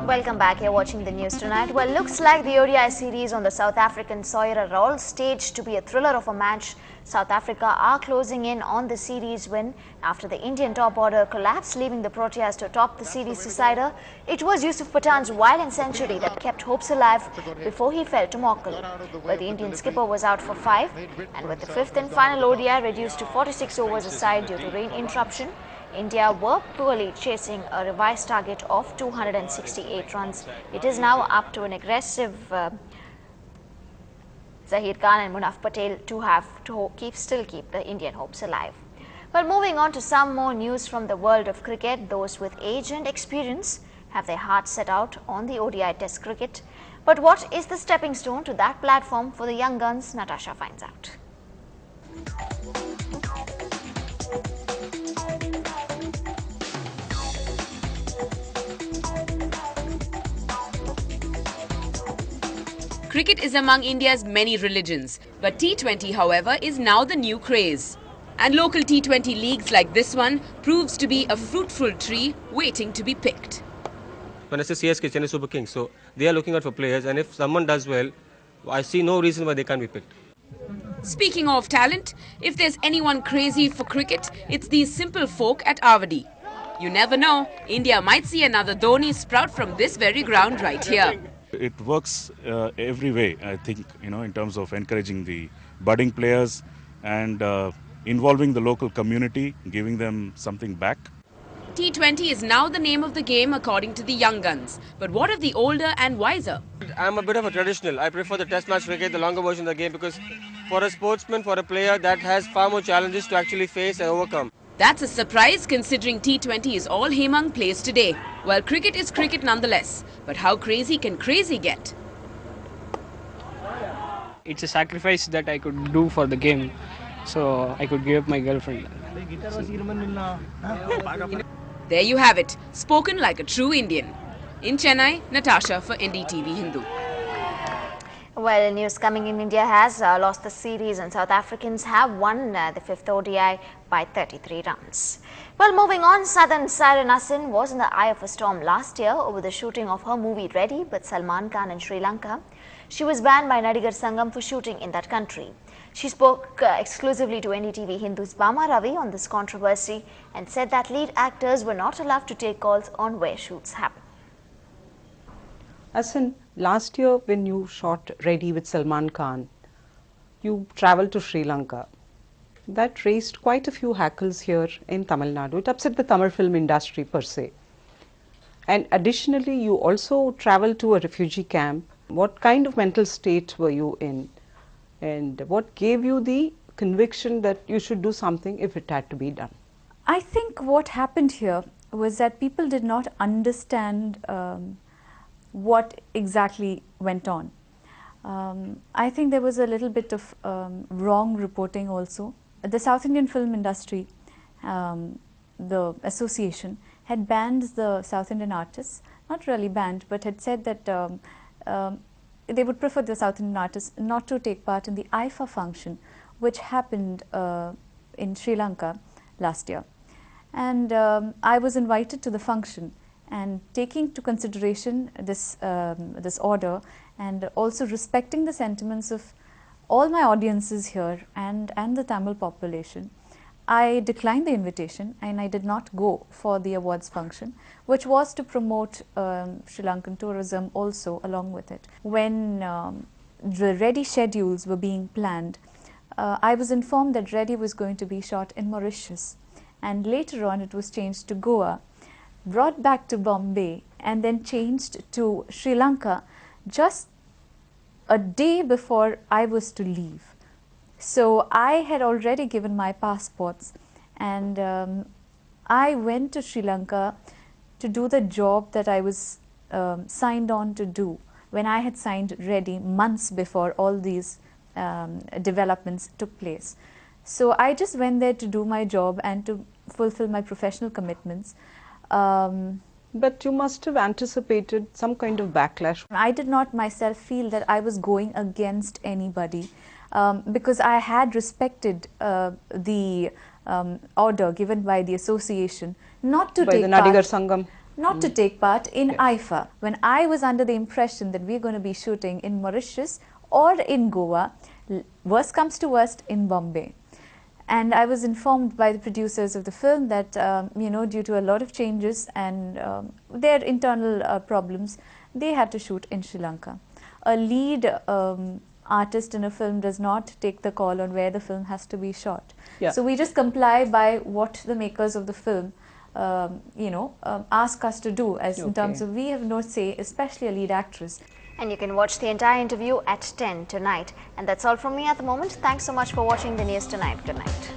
Welcome back. You're watching the news tonight. Well, looks like the ODI series on the South African soil are all staged to be a thriller of a match. South Africa are closing in on the series win after the Indian top order collapsed, leaving the Proteas to top the series decider. It was Yusuf Pathan's wild century that kept hopes alive before he fell to Morkel, where the Indian skipper was out for 5, and with the 5th and final ODI reduced to 46 overs aside due to rain interruption, India were poorly chasing a revised target of 268 runs. It is now up to an aggressive Zahir Khan and Munaf Patel to still keep the Indian hopes alive. Well, moving on to some more news from the world of cricket. Those with age and experience have their hearts set out on the ODI Test cricket. But what is the stepping stone to that platform for the young guns? Natasha finds out. Cricket is among India's many religions, but T20, however, is now the new craze. And local T20 leagues like this one proves to be a fruitful tree waiting to be picked. When I say CSK, Chennai Super Kings, so they are looking out for players, and if someone does well, I see no reason why they can't be picked. Speaking of talent, if there's anyone crazy for cricket, it's these simple folk at Avadi. You never know, India might see another Dhoni sprout from this very ground right here. It works every way, I think, in terms of encouraging the budding players and involving the local community, giving them something back. T20 is now the name of the game according to the young guns. But what of the older and wiser? I'm a bit of a traditional. I prefer the test match cricket, the longer version of the game, because for a sportsman, for a player, that has far more challenges to actually face and overcome. That's a surprise considering T20 is all Hemang plays today. Well, cricket is cricket nonetheless. But how crazy can crazy get? It's a sacrifice that I could do for the game. So I could give up my girlfriend. There you have it. Spoken like a true Indian. In Chennai, Natasha for NDTV Hindu. Well, news coming in: India has lost the series and South Africans have won the 5th ODI by 33 runs. Well, moving on, Southern Siren Asin was in the eye of a storm last year over the shooting of her movie Ready with Salman Khan in Sri Lanka. She was banned by Nadigar Sangam for shooting in that country. She spoke exclusively to NDTV Hindu's Bama Ravi on this controversy and said that lead actors were not allowed to take calls on where shoots happen. Asin, last year when you shot Ready with Salman Khan, you travelled to Sri Lanka. That raised quite a few hackles here in Tamil Nadu. It upset the Tamil film industry per se. And additionally, you also travelled to a refugee camp. What kind of mental state were you in? And what gave you the conviction that you should do something if it had to be done? I think what happened here was that people did not understand what exactly went on. I think there was a little bit of wrong reporting also. The South Indian film industry, the association, had banned the South Indian artists, not really banned, but had said that they would prefer the South Indian artists not to take part in the IFA function, which happened in Sri Lanka last year. And I was invited to the function, and taking into consideration this, this order and also respecting the sentiments of all my audiences here and the Tamil population, I declined the invitation and I did not go for the awards function, which was to promote Sri Lankan tourism also along with it. When the Ready schedules were being planned, I was informed that Ready was going to be shot in Mauritius, and later on it was changed to Goa, brought back to Bombay, and then changed to Sri Lanka just a day before I was to leave. So I had already given my passports, and I went to Sri Lanka to do the job that I was signed on to do when I had signed Ready months before all these developments took place. So I just went there to do my job and to fulfill my professional commitments. But you must have anticipated some kind of backlash. I did not myself feel that I was going against anybody because I had respected the order given by the association not to By take the part. Nadigar Sangam. Not to take part in IFA. When I was under the impression that we're going to be shooting in Mauritius or in Goa, worst comes to worst, in Bombay. And I was informed by the producers of the film that, due to a lot of changes and their internal problems, they had to shoot in Sri Lanka. A lead artist in a film does not take the call on where the film has to be shot. Yeah. So we just comply by what the makers of the film ask us to do, as in terms of we have no say, especially a lead actress. And you can watch the entire interview at 10 tonight. And that's all from me at the moment. Thanks so much for watching the news tonight. Good night.